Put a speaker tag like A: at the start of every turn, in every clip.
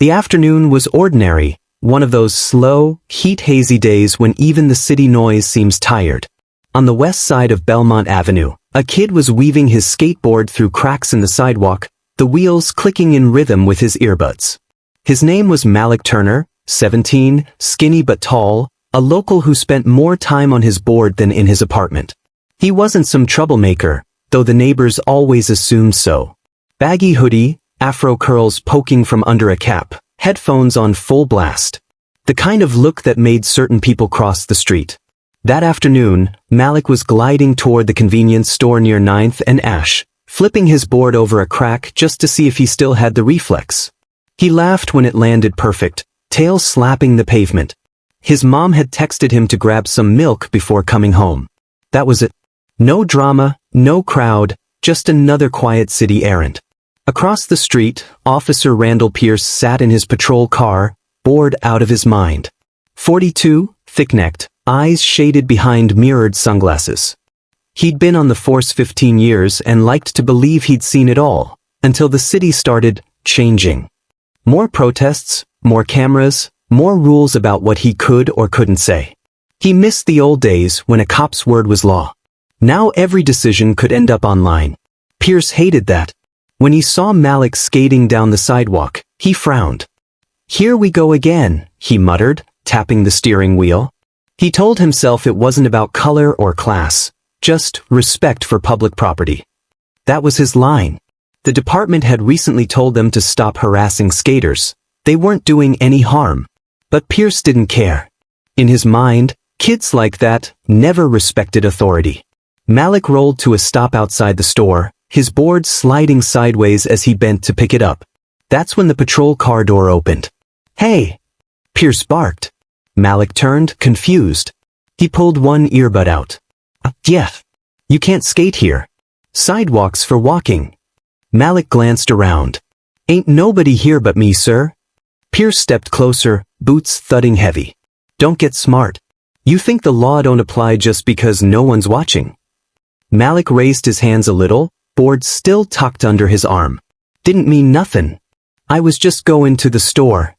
A: The afternoon was ordinary, one of those slow, heat-hazy days when even the city noise seems tired. On the west side of Belmont Avenue, a kid was weaving his skateboard through cracks in the sidewalk, the wheels clicking in rhythm with his earbuds. His name was Malik Turner, 17, skinny but tall, a local who spent more time on his board than in his apartment. He wasn't some troublemaker, though the neighbors always assumed so. Baggy hoodie, afro curls poking from under a cap, headphones on full blast. The kind of look that made certain people cross the street. That afternoon, Malik was gliding toward the convenience store near 9th and Ash, flipping his board over a crack just to see if he still had the reflex. He laughed when it landed perfect, tail slapping the pavement. His mom had texted him to grab some milk before coming home. That was it. No drama, no crowd, just another quiet city errand. Across the street, Officer Randall Pierce sat in his patrol car, bored out of his mind. 42, thick-necked, eyes shaded behind mirrored sunglasses. He'd been on the force 15 years and liked to believe he'd seen it all, until the city started changing. More protests, more cameras, more rules about what he could or couldn't say. He missed the old days when a cop's word was law. Now every decision could end up online. Pierce hated that. When he saw Malik skating down the sidewalk, he frowned. "Here we go again," he muttered, tapping the steering wheel. He told himself it wasn't about color or class, just respect for public property. That was his line. The department had recently told them to stop harassing skaters. They weren't doing any harm. But Pierce didn't care. In his mind, kids like that never respected authority. Malik rolled to a stop outside the store, his board sliding sideways as he bent to pick it up. That's when the patrol car door opened. "Hey!" Pierce barked. Malik turned, confused. He pulled one earbud out. "Yeah. You can't skate here. Sidewalks for walking." Malik glanced around. "Ain't nobody here but me, sir." Pierce stepped closer, boots thudding heavy. "Don't get smart. You think the law don't apply just because no one's watching?" Malik raised his hands a little, board still tucked under his arm. "Didn't mean nothin'. I was just going to the store."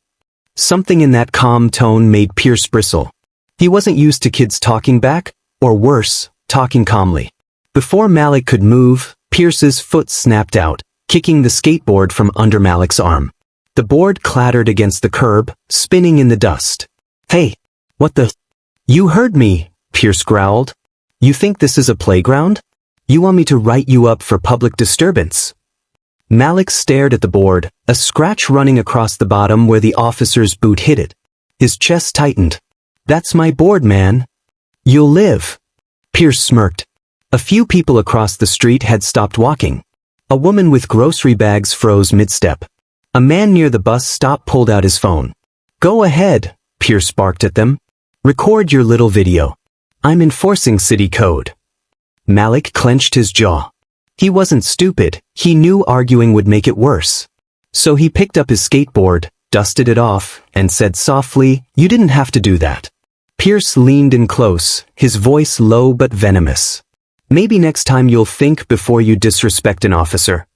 A: Something in that calm tone made Pierce bristle. He wasn't used to kids talking back, or worse, talking calmly. Before Malik could move, Pierce's foot snapped out, kicking the skateboard from under Malik's arm. The board clattered against the curb, spinning in the dust. "Hey, what the—" "You heard me," Pierce growled. "You think this is a playground? You want me to write you up for public disturbance?" Malik stared at the board, a scratch running across the bottom where the officer's boot hit it. His chest tightened. "That's my board, man. You'll live." Pierce smirked. A few people across the street had stopped walking. A woman with grocery bags froze mid-step. A man near the bus stop pulled out his phone. "Go ahead," Pierce barked at them. "Record your little video. I'm enforcing city code." Malik clenched his jaw. He wasn't stupid, he knew arguing would make it worse. So he picked up his skateboard, dusted it off, and said softly, "You didn't have to do that." Pierce leaned in close, his voice low but venomous. "Maybe next time you'll think before you disrespect an officer."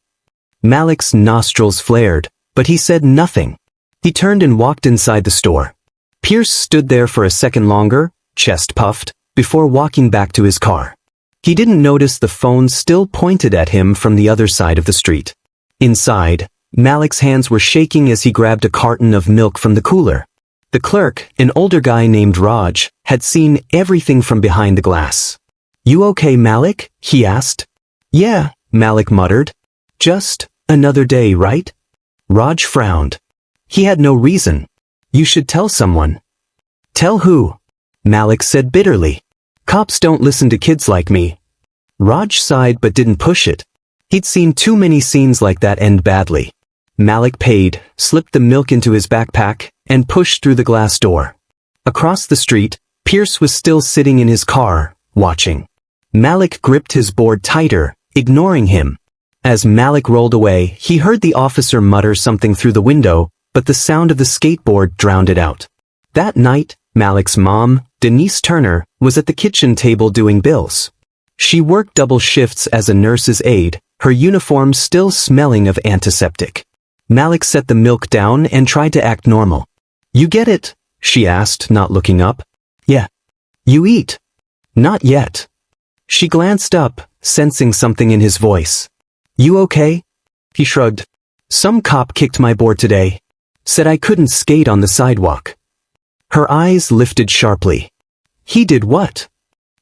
A: Malik's nostrils flared, but he said nothing. He turned and walked inside the store. Pierce stood there for a second longer, chest puffed, before walking back to his car. He didn't notice the phone still pointed at him from the other side of the street. Inside, Malik's hands were shaking as he grabbed a carton of milk from the cooler. The clerk, an older guy named Raj, had seen everything from behind the glass. "You okay, Malik?" he asked. "Yeah," Malik muttered. "Just another day, right?" Raj frowned. He had no reason. "You should tell someone." "Tell who?" Malik said bitterly. "Cops don't listen to kids like me." Raj sighed but didn't push it. He'd seen too many scenes like that end badly. Malik paid, slipped the milk into his backpack, and pushed through the glass door. Across the street, Pierce was still sitting in his car, watching. Malik gripped his board tighter, ignoring him. As Malik rolled away, he heard the officer mutter something through the window, but the sound of the skateboard drowned it out. That night, Malik's mom, Denise Turner, was at the kitchen table doing bills. She worked double shifts as a nurse's aide, her uniform still smelling of antiseptic. Malik set the milk down and tried to act normal. You get it? She asked, not looking up. Yeah. You eat? Not yet. She glanced up, sensing something in his voice. You okay? He shrugged. Some cop kicked my board today. Said I couldn't skate on the sidewalk. Her eyes lifted sharply. He did what?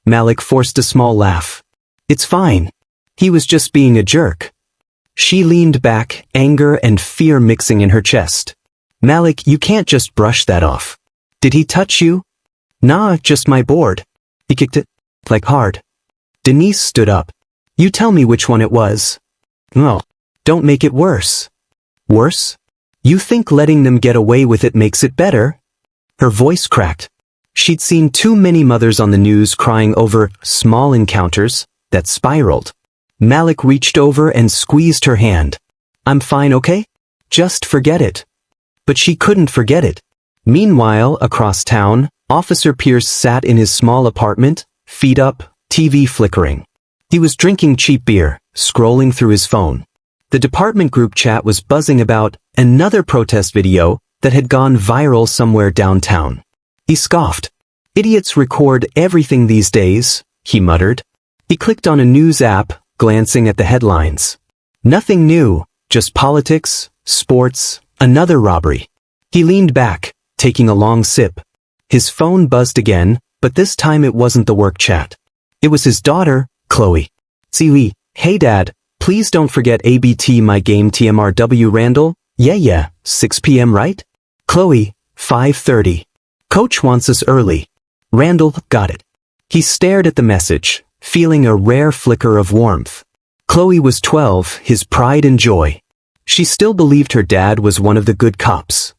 A: Malik forced a small laugh. It's fine. He was just being a jerk. She leaned back, anger and fear mixing in her chest. Malik, you can't just brush that off. Did he touch you? Nah, just my board. He kicked it, like hard. Denise stood up. You tell me which one it was. No, don't make it worse. Worse? You think letting them get away with it makes it better? Her voice cracked. She'd seen too many mothers on the news crying over small encounters that spiraled. Malik reached over and squeezed her hand. I'm fine, okay? Just forget it. But she couldn't forget it. Meanwhile, across town, Officer Pierce sat in his small apartment, feet up, TV flickering. He was drinking cheap beer, scrolling through his phone. The department group chat was buzzing about another protest video that had gone viral somewhere downtown. He scoffed. Idiots record everything these days, he muttered. He clicked on a news app, glancing at the headlines. Nothing new, just politics, sports, another robbery. He leaned back, taking a long sip. His phone buzzed again, but this time it wasn't the work chat. It was his daughter, Chloe. Celie, hey dad, please don't forget ABT my game TMRW Randall. Yeah, 6 p.m. right? Chloe, 5:30. Coach wants us early. Randall, got it. He stared at the message, feeling a rare flicker of warmth. Chloe was 12, his pride and joy. She still believed her dad was one of the good cops.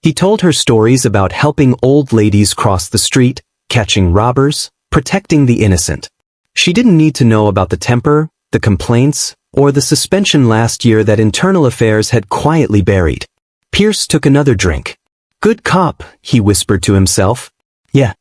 A: He told her stories about helping old ladies cross the street, catching robbers, protecting the innocent. She didn't need to know about the temper, the complaints, or the suspension last year that Internal Affairs had quietly buried. Pierce took another drink. Good cop, he whispered to himself. Yeah.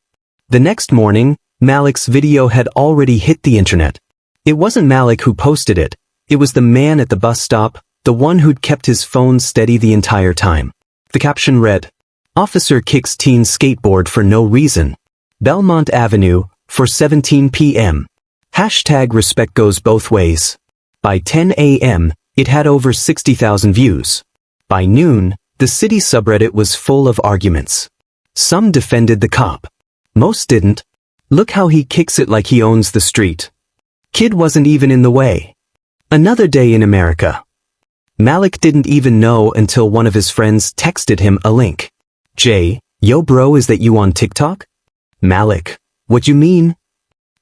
A: The next morning, Malik's video had already hit the internet. It wasn't Malik who posted it. It was the man at the bus stop, the one who'd kept his phone steady the entire time. The caption read, Officer kicks teen skateboard for no reason. Belmont Avenue, for 17 p.m. Hashtag respect goes both ways. By 10 a.m., it had over 60,000 views. By noon, the city subreddit was full of arguments. Some defended the cop. Most didn't. Look how he kicks it like he owns the street. Kid wasn't even in the way. Another day in America. Malik didn't even know until one of his friends texted him a link. Jay, yo bro, is that you on TikTok? Malik, what you mean?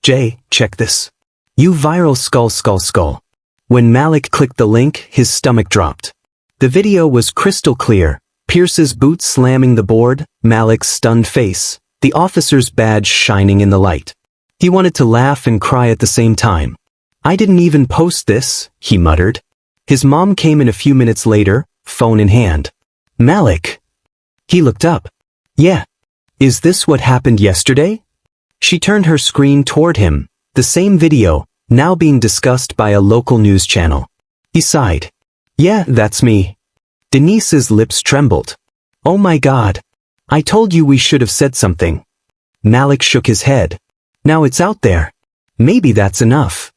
A: Jay, check this. You viral skull. When Malik clicked the link, his stomach dropped. The video was crystal clear. Pierce's boots slamming the board, Malik's stunned face, the officer's badge shining in the light. He wanted to laugh and cry at the same time. I didn't even post this, he muttered. His mom came in a few minutes later, phone in hand. Malik. He looked up. Yeah. Is this what happened yesterday? She turned her screen toward him, the same video, now being discussed by a local news channel. He sighed. Yeah, that's me. Denise's lips trembled. Oh my God. I told you we should have said something. Malik shook his head. Now it's out there. Maybe that's enough.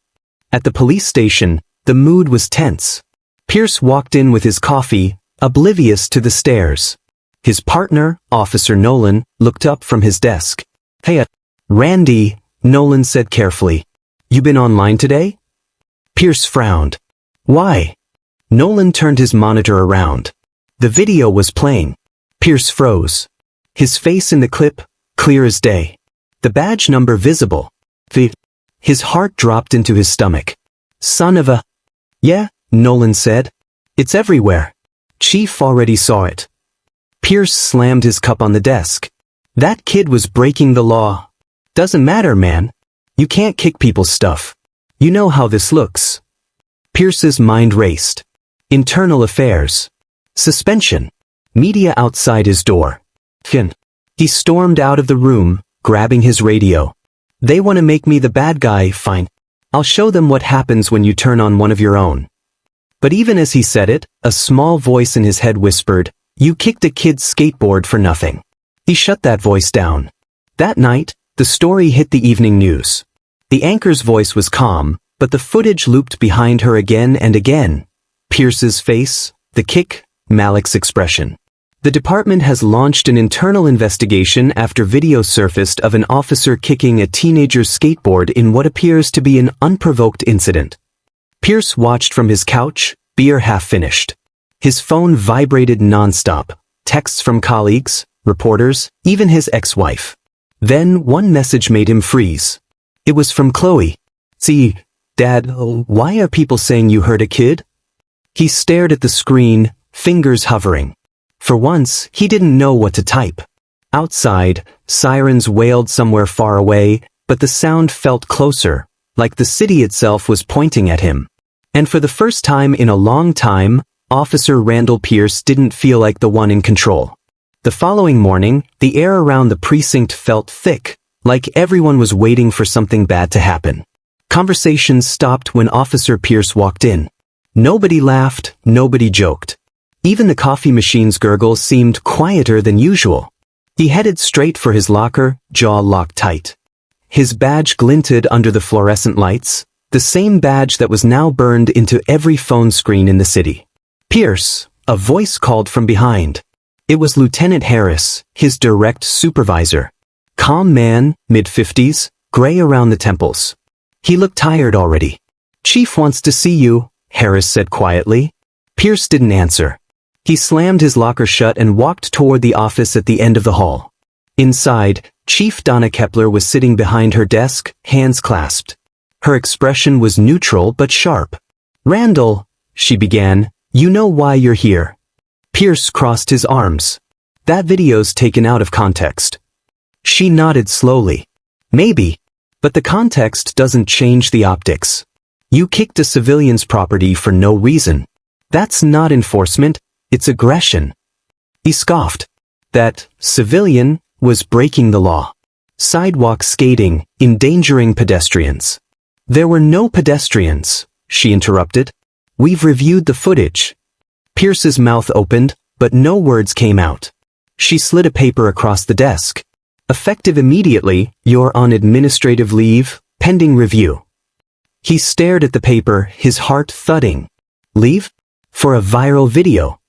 A: At the police station, the mood was tense. Pierce walked in with his coffee, oblivious to the stares. His partner, Officer Nolan, looked up from his desk. Hey, Randy, Nolan said carefully. You been online today? Pierce frowned. Why? Nolan turned his monitor around. The video was playing. Pierce froze. His face in the clip, clear as day. The badge number visible. His heart dropped into his stomach. Son of a... Yeah, Nolan said. It's everywhere. Chief already saw it. Pierce slammed his cup on the desk. That kid was breaking the law. Doesn't matter, man. You can't kick people's stuff. You know how this looks. Pierce's mind raced. Internal Affairs. Suspension. Media outside his door. He stormed out of the room, grabbing his radio. They want to make me the bad guy, fine. I'll show them what happens when you turn on one of your own. But even as he said it, a small voice in his head whispered, "You kicked a kid's skateboard for nothing." He shut that voice down. That night, the story hit the evening news. The anchor's voice was calm, but the footage looped behind her again and again. Pierce's face, the kick, Malik's expression. The department has launched an internal investigation after video surfaced of an officer kicking a teenager's skateboard in what appears to be an unprovoked incident. Pierce watched from his couch, beer half finished. His phone vibrated nonstop, texts from colleagues, reporters, even his ex-wife. Then one message made him freeze. It was from Chloe. "See, Dad, why are people saying you hurt a kid?" He stared at the screen, fingers hovering. For once, he didn't know what to type. Outside, sirens wailed somewhere far away, but the sound felt closer, like the city itself was pointing at him. And for the first time in a long time, Officer Randall Pierce didn't feel like the one in control. The following morning, the air around the precinct felt thick, like everyone was waiting for something bad to happen. Conversations stopped when Officer Pierce walked in. Nobody laughed, nobody joked. Even the coffee machine's gurgle seemed quieter than usual. He headed straight for his locker, jaw locked tight. His badge glinted under the fluorescent lights, the same badge that was now burned into every phone screen in the city. "Pierce," a voice called from behind. It was Lieutenant Harris, his direct supervisor. Calm man, mid-50s, gray around the temples. He looked tired already. "Chief wants to see you," Harris said quietly. Pierce didn't answer. He slammed his locker shut and walked toward the office at the end of the hall. Inside, Chief Donna Kepler was sitting behind her desk, hands clasped. Her expression was neutral but sharp. "Randall," she began, "you know why you're here." Pierce crossed his arms. "That video's taken out of context." She nodded slowly. "Maybe. But the context doesn't change the optics. You kicked a civilian's property for no reason. That's not enforcement, it's aggression." He scoffed. That civilian was breaking the law. Sidewalk skating, endangering pedestrians. "There were no pedestrians," she interrupted. "We've reviewed the footage." Pierce's mouth opened, but no words came out. She slid a paper across the desk. "Effective immediately, you're on administrative leave, pending review." He stared at the paper, his heart thudding. "Leave? For a viral video?"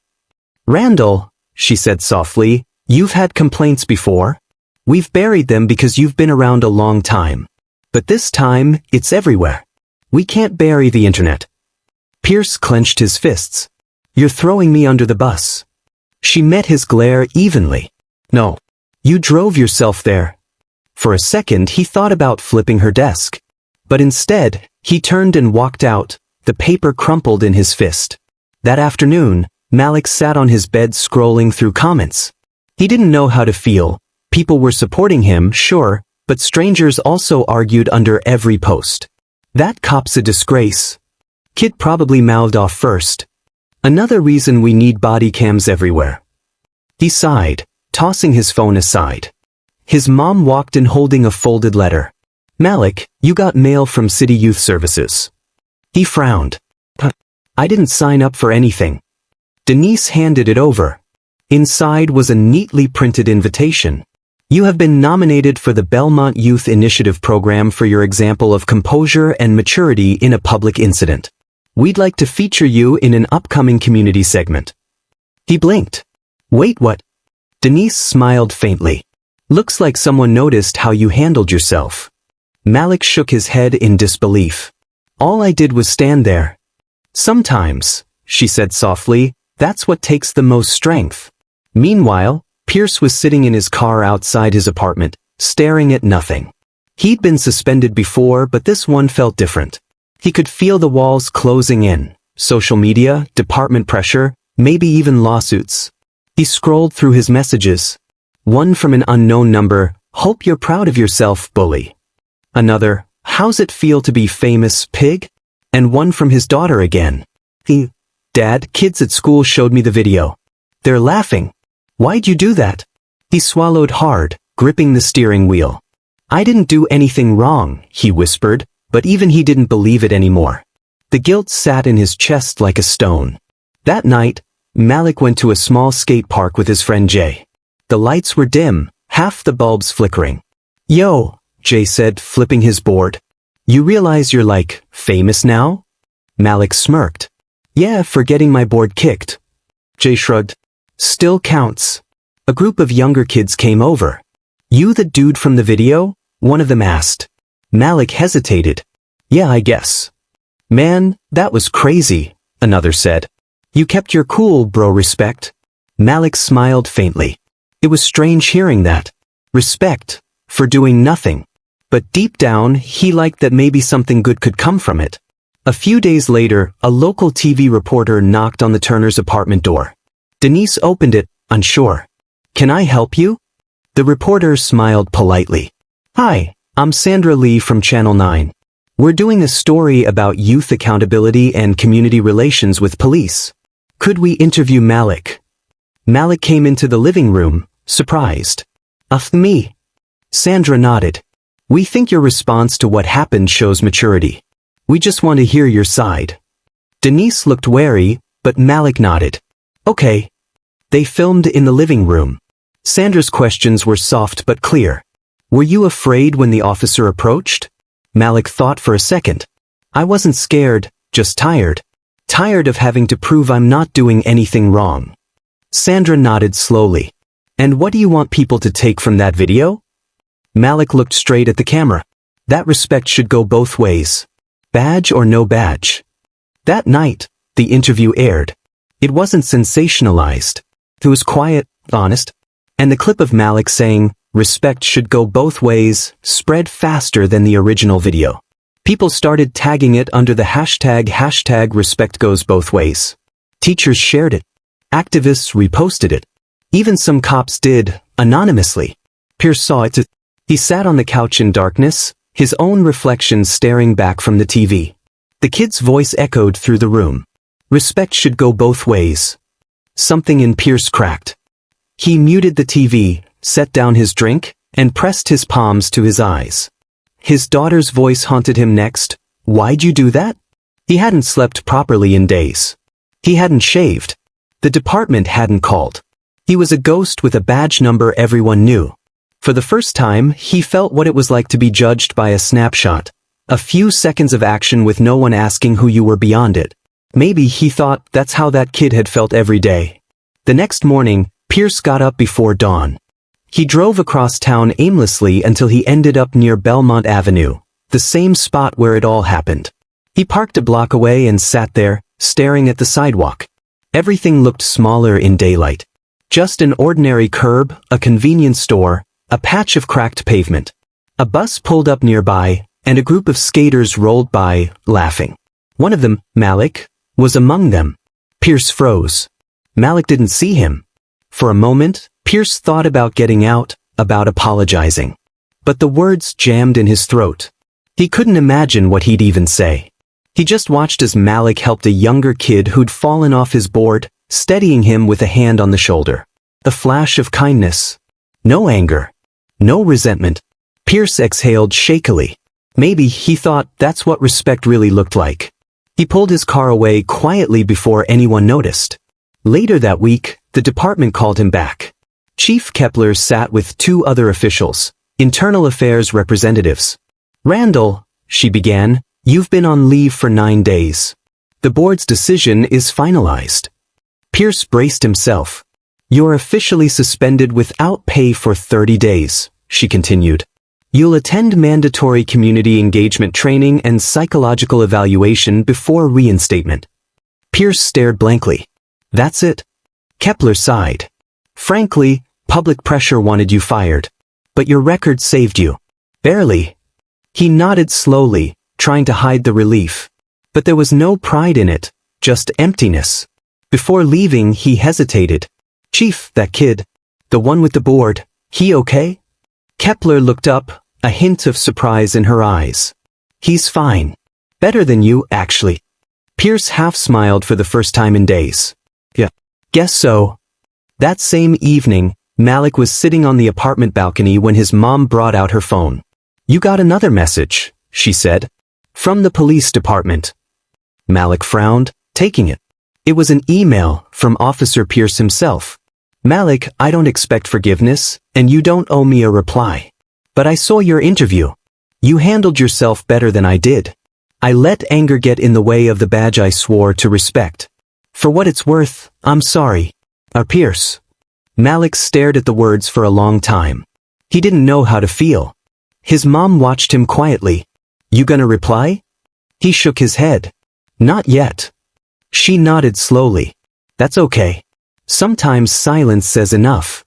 A: "Randall," she said softly, "you've had complaints before. We've buried them because you've been around a long time. But this time, it's everywhere. We can't bury the internet." Pierce clenched his fists. "You're throwing me under the bus." She met his glare evenly. "No. You drove yourself there." For a second, he thought about flipping her desk. But instead, he turned and walked out, the paper crumpled in his fist. That afternoon, Malik sat on his bed scrolling through comments. He didn't know how to feel. People were supporting him, sure, but strangers also argued under every post. "That cop's a disgrace." Kid probably mouthed off first. "Another reason we need body cams everywhere." He sighed, tossing his phone aside. His mom walked in holding a folded letter. "Malik, you got mail from City Youth Services." He frowned. "I didn't sign up for anything." Denise handed it over. Inside was a neatly printed invitation. "You have been nominated for the Belmont Youth Initiative Program for your example of composure and maturity in a public incident. We'd like to feature you in an upcoming community segment." He blinked. "Wait, what?" Denise smiled faintly. "Looks like someone noticed how you handled yourself." Malik shook his head in disbelief. "All I did was stand there." "Sometimes," she said softly, "that's what takes the most strength." Meanwhile, Pierce was sitting in his car outside his apartment, staring at nothing. He'd been suspended before, but this one felt different. He could feel the walls closing in. Social media, department pressure, maybe even lawsuits. He scrolled through his messages. One from an unknown number, "Hope you're proud of yourself, bully." Another, "How's it feel to be famous, pig?" And one from his daughter again. "Dad, kids at school showed me the video. They're laughing. Why'd you do that?" He swallowed hard, gripping the steering wheel. "I didn't do anything wrong," he whispered, but even he didn't believe it anymore. The guilt sat in his chest like a stone. That night, Malik went to a small skate park with his friend Jay. The lights were dim, half the bulbs flickering. "Yo," Jay said, flipping his board. "You realize you're like, famous now?" Malik smirked. "Yeah, for getting my board kicked." Jay shrugged. "Still counts." A group of younger kids came over. "You the dude from the video?" one of them asked. Malik hesitated. "Yeah, I guess." "Man, that was crazy," another said. "You kept your cool, bro. Respect." Malik smiled faintly. It was strange hearing that. Respect, for doing nothing. But deep down, he liked that maybe something good could come from it. A few days later, a local TV reporter knocked on the Turners' apartment door. Denise opened it, unsure. "Can I help you?" The reporter smiled politely. "Hi, I'm Sandra Lee from Channel 9. We're doing a story about youth accountability and community relations with police. Could we interview Malik?" Malik came into the living room, surprised. Me?" Sandra nodded. "We think your response to what happened shows maturity. We just want to hear your side." Denise looked wary, but Malik nodded. "Okay." They filmed in the living room. Sandra's questions were soft but clear. "Were you afraid when the officer approached?" Malik thought for a second. "I wasn't scared, just tired. Tired of having to prove I'm not doing anything wrong." Sandra nodded slowly. "And what do you want people to take from that video?" Malik looked straight at the camera. "That respect should go both ways. Badge or no badge." That night, the interview aired. It wasn't sensationalized. It was quiet, honest. And the clip of Malik saying, "Respect should go both ways," spread faster than the original video. People started tagging it under the hashtag respect goes both ways. Teachers shared it. Activists reposted it. Even some cops did, anonymously. Pierce saw it. He sat on the couch in darkness, his own reflection staring back from the TV. The kid's voice echoed through the room. "Respect should go both ways." Something in Pierce cracked. He muted the TV, set down his drink, and pressed his palms to his eyes. His daughter's voice haunted him next. "Why'd you do that?" He hadn't slept properly in days. He hadn't shaved. The department hadn't called. He was a ghost with a badge number everyone knew. For the first time, he felt what it was like to be judged by a snapshot. A few seconds of action with no one asking who you were beyond it. Maybe he thought that's how that kid had felt every day. The next morning, Pierce got up before dawn. He drove across town aimlessly until he ended up near Belmont Avenue, the same spot where it all happened. He parked a block away and sat there, staring at the sidewalk. Everything looked smaller in daylight. Just an ordinary curb, a convenience store, a patch of cracked pavement. A bus pulled up nearby, and a group of skaters rolled by, laughing. One of them, Malik, was among them. Pierce froze. Malik didn't see him. For a moment, Pierce thought about getting out, about apologizing. But the words jammed in his throat. He couldn't imagine what he'd even say. He just watched as Malik helped a younger kid who'd fallen off his board, steadying him with a hand on the shoulder. A flash of kindness. No anger. No resentment. Pierce exhaled shakily. Maybe he thought that's what respect really looked like. He pulled his car away quietly before anyone noticed. Later that week, the department called him back. Chief Kepler sat with two other officials, internal affairs representatives. "Randall," she began, "you've been on leave for 9 days. The board's decision is finalized." Pierce braced himself. "You're officially suspended without pay for 30 days, she continued. "You'll attend mandatory community engagement training and psychological evaluation before reinstatement." Pierce stared blankly. "That's it?" Kepler sighed. "Frankly, public pressure wanted you fired. But your record saved you." "Barely." He nodded slowly, trying to hide the relief. But there was no pride in it, just emptiness. Before leaving, he hesitated. "Chief, that kid, the one with the board, he okay?" Kepler looked up, a hint of surprise in her eyes. "He's fine. Better than you, actually." Pierce half smiled for the first time in days. "Yeah, guess so." That same evening, Malik was sitting on the apartment balcony when his mom brought out her phone. "You got another message," she said. "From the police department." Malik frowned, taking it. It was an email from Officer Pierce himself. Malik, I don't expect forgiveness, and you don't owe me a reply. But I saw your interview. You handled yourself better than I did. I let anger get in the way of the badge I swore to respect. For what it's worth, I'm sorry. Pierce. Malik stared at the words for a long time. He didn't know how to feel. His mom watched him quietly. You gonna reply? He shook his head. Not yet. She nodded slowly. That's okay. Sometimes silence says enough.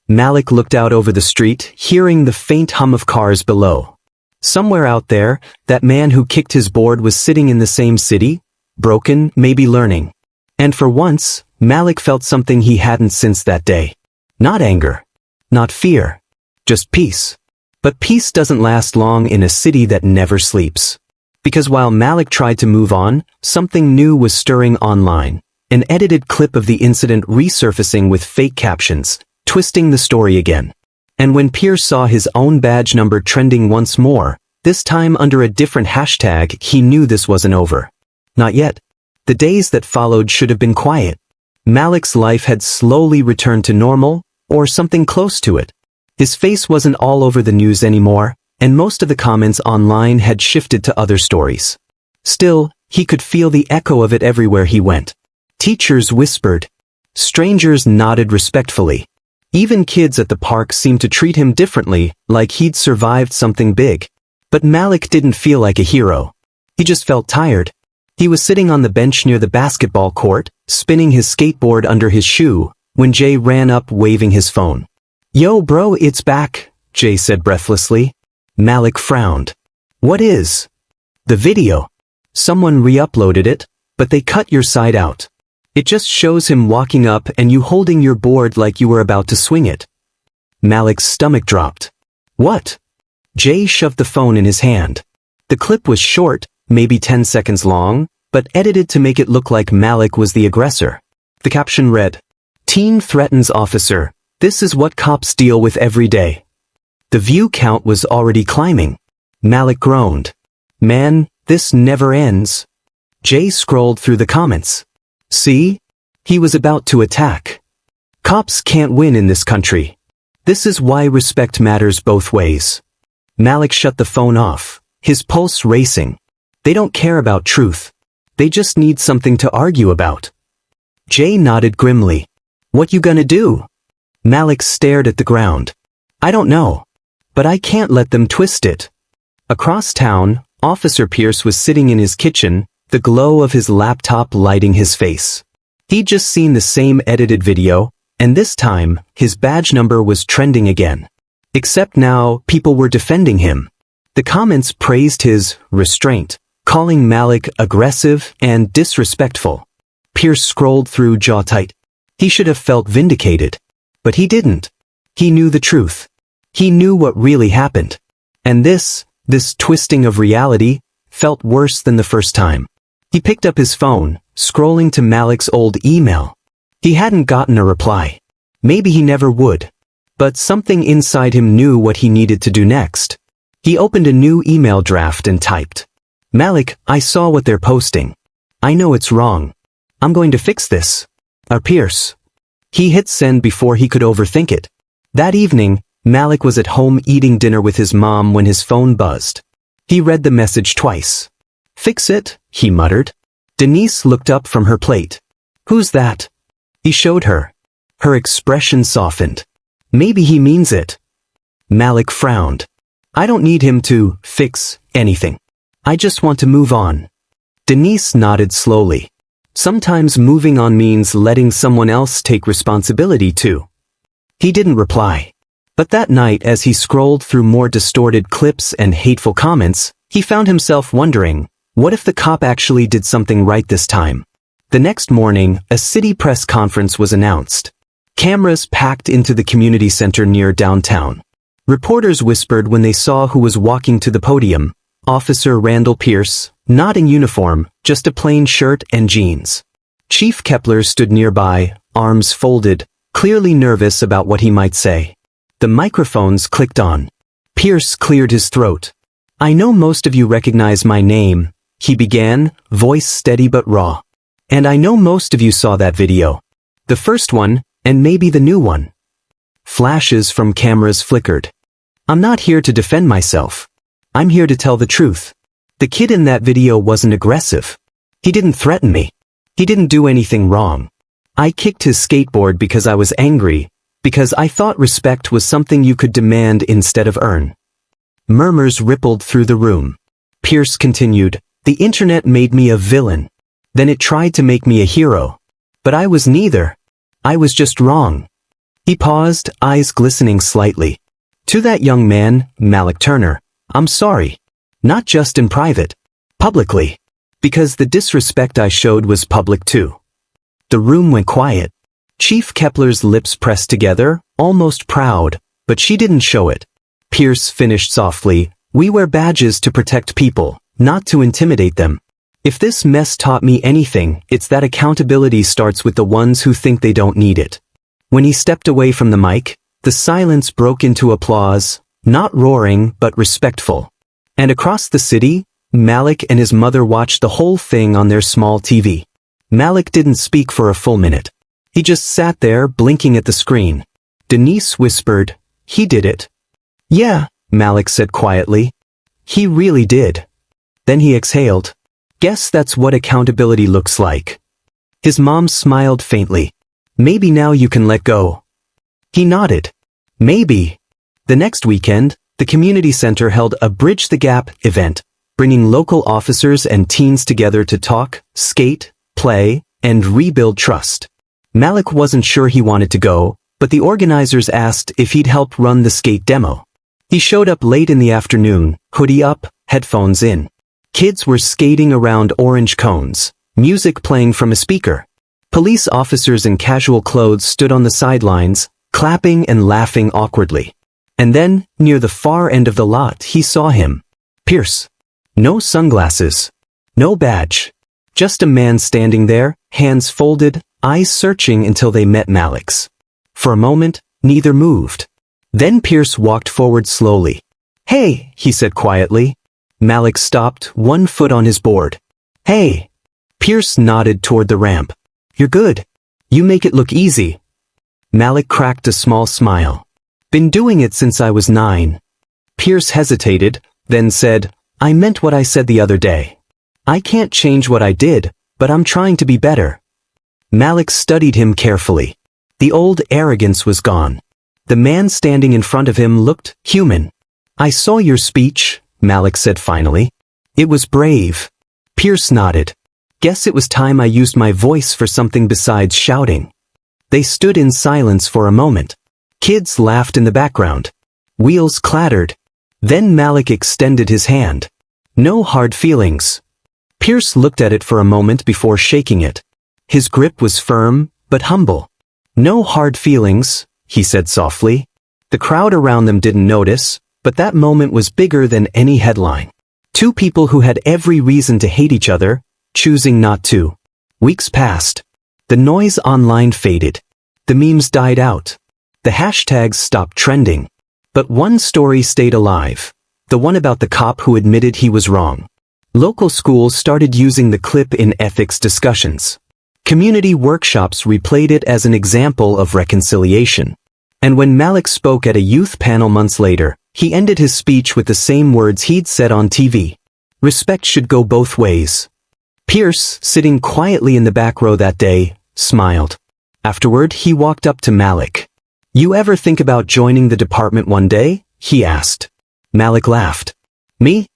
A: Malik looked out over the street, hearing the faint hum of cars below. Somewhere out there, that man who kicked his board was sitting in the same city, broken, maybe learning. And for once, Malik felt something he hadn't since that day. Not anger. Not fear. Just peace. But peace doesn't last long in a city that never sleeps. Because while Malik tried to move on, something new was stirring online. An edited clip of the incident resurfacing with fake captions, twisting the story again. And when Pierce saw his own badge number trending once more, this time under a different hashtag, he knew this wasn't over. Not yet. The days that followed should have been quiet. Malik's life had slowly returned to normal, or something close to it. His face wasn't all over the news anymore, and most of the comments online had shifted to other stories. Still, he could feel the echo of it everywhere he went. Teachers whispered. Strangers nodded respectfully. Even kids at the park seemed to treat him differently, like he'd survived something big. But Malik didn't feel like a hero. He just felt tired. He was sitting on the bench near the basketball court, spinning his skateboard under his shoe, when Jay ran up waving his phone. Yo bro, it's back, Jay said breathlessly. Malik frowned. What is? The video. Someone re-uploaded it, but they cut your side out. It just shows him walking up and you holding your board like you were about to swing it. Malik's stomach dropped. What? Jay shoved the phone in his hand. The clip was short, maybe 10 seconds long, but edited to make it look like Malik was the aggressor. The caption read, Teen threatens officer. This is what cops deal with every day. The view count was already climbing. Malik groaned. Man, this never ends. Jay scrolled through the comments. See? He was about to attack. Cops can't win in this country. This is why respect matters both ways. Malik shut the phone off, his pulse racing. They don't care about truth. They just need something to argue about. Jay nodded grimly. What you gonna do? Malik stared at the ground. I don't know. But I can't let them twist it. Across town, Officer Pierce was sitting in his kitchen, the glow of his laptop lighting his face. He'd just seen the same edited video, and this time, his badge number was trending again. Except now, people were defending him. The comments praised his restraint, calling Malik aggressive and disrespectful. Pierce scrolled through jaw tight. He should have felt vindicated. But he didn't. He knew the truth. He knew what really happened. And this twisting of reality, felt worse than the first time. He picked up his phone, scrolling to Malik's old email. He hadn't gotten a reply. Maybe he never would. But something inside him knew what he needed to do next. He opened a new email draft and typed. Malik, I saw what they're posting. I know it's wrong. I'm going to fix this. Pierce. He hit send before he could overthink it. That evening, Malik was at home eating dinner with his mom when his phone buzzed. He read the message twice. Fix it, he muttered. Denise looked up from her plate. Who's that? He showed her. Her expression softened. Maybe he means it. Malik frowned. I don't need him to fix anything. I just want to move on. Denise nodded slowly. Sometimes moving on means letting someone else take responsibility too. He didn't reply. But that night, as he scrolled through more distorted clips and hateful comments, he found himself wondering, what if the cop actually did something right this time? The next morning, a city press conference was announced. Cameras packed into the community center near downtown. Reporters whispered when they saw who was walking to the podium. Officer Randall Pierce, not in uniform, just a plain shirt and jeans. Chief Kepler stood nearby, arms folded, clearly nervous about what he might say. The microphones clicked on. Pierce cleared his throat. I know most of you recognize my name. he began, voice steady but raw. And I know most of you saw that video. The first one, and maybe the new one. Flashes from cameras flickered. I'm not here to defend myself. I'm here to tell the truth. The kid in that video wasn't aggressive. He didn't threaten me. He didn't do anything wrong. I kicked his skateboard because I was angry, because I thought respect was something you could demand instead of earn. Murmurs rippled through the room. Pierce continued, the internet made me a villain. Then it tried to make me a hero. But I was neither. I was just wrong. He paused, eyes glistening slightly. To that young man, Malik Turner, I'm sorry. Not just in private. Publicly. Because the disrespect I showed was public too. The room went quiet. Chief Kepler's lips pressed together, almost proud, but she didn't show it. Pierce finished softly, we wear badges to protect people, not to intimidate them. If this mess taught me anything, it's that accountability starts with the ones who think they don't need it. When he stepped away from the mic, the silence broke into applause, not roaring but respectful. And across the city, Malik and his mother watched the whole thing on their small TV. Malik didn't speak for a full minute. He just sat there blinking at the screen. Denise whispered, he did it. Yeah, Malik said quietly. He really did. Then he exhaled. Guess that's what accountability looks like. His mom smiled faintly. Maybe now you can let go. He nodded. Maybe. The next weekend, the community center held a Bridge the Gap event, bringing local officers and teens together to talk, skate, play, and rebuild trust. Malik wasn't sure he wanted to go, but the organizers asked if he'd help run the skate demo. He showed up late in the afternoon, hoodie up, headphones in. Kids were skating around orange cones, music playing from a speaker. Police officers in casual clothes stood on the sidelines, clapping and laughing awkwardly. And then, near the far end of the lot, he saw him. Pierce. No sunglasses. No badge. Just a man standing there, hands folded, eyes searching until they met Malik's. For a moment, neither moved. Then Pierce walked forward slowly. Hey, he said quietly. Malik stopped, one foot on his board. Hey. Pierce nodded toward the ramp. You're good. You make it look easy. Malik cracked a small smile. Been doing it since I was 9. Pierce hesitated, then said, I meant what I said the other day. I can't change what I did, but I'm trying to be better. Malik studied him carefully. The old arrogance was gone. The man standing in front of him looked human. I saw your speech, Malik said finally. It was brave. Pierce nodded. Guess it was time I used my voice for something besides shouting. They stood in silence for a moment. Kids laughed in the background. Wheels clattered. Then Malik extended his hand. No hard feelings. Pierce looked at it for a moment before shaking it. His grip was firm, but humble. No hard feelings, he said softly. The crowd around them didn't notice, but that moment was bigger than any headline. Two people who had every reason to hate each other, choosing not to. Weeks passed. The noise online faded. The memes died out. The hashtags stopped trending. But one story stayed alive. The one about the cop who admitted he was wrong. Local schools started using the clip in ethics discussions. Community workshops replayed it as an example of reconciliation. And when Malik spoke at a youth panel months later, he ended his speech with the same words he'd said on TV. Respect should go both ways. Pierce, sitting quietly in the back row that day, smiled. Afterward, he walked up to Malik. You ever think about joining the department one day? He asked. Malik laughed. Me?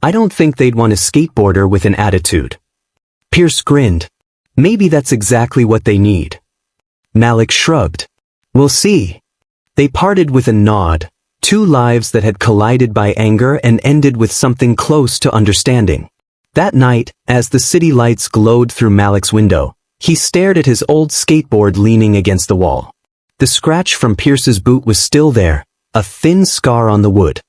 A: I don't think they'd want a skateboarder with an attitude. Pierce grinned. Maybe that's exactly what they need. Malik shrugged. We'll see. They parted with a nod, two lives that had collided by anger and ended with something close to understanding. That night, as the city lights glowed through Malik's window, he stared at his old skateboard leaning against the wall. The scratch from Pierce's boot was still there, a thin scar on the wood.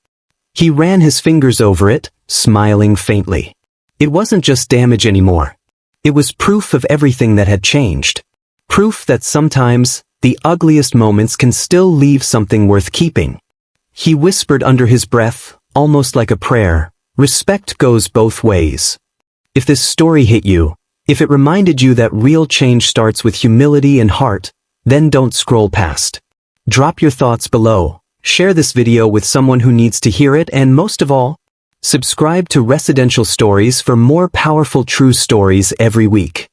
A: He ran his fingers over it, smiling faintly. It wasn't just damage anymore. It was proof of everything that had changed. Proof that sometimes, the ugliest moments can still leave something worth keeping. He whispered under his breath, almost like a prayer, respect goes both ways. If this story hit you, if it reminded you that real change starts with humility and heart, then don't scroll past. Drop your thoughts below, share this video with someone who needs to hear it, and most of all, subscribe to Residential Stories for more powerful true stories every week.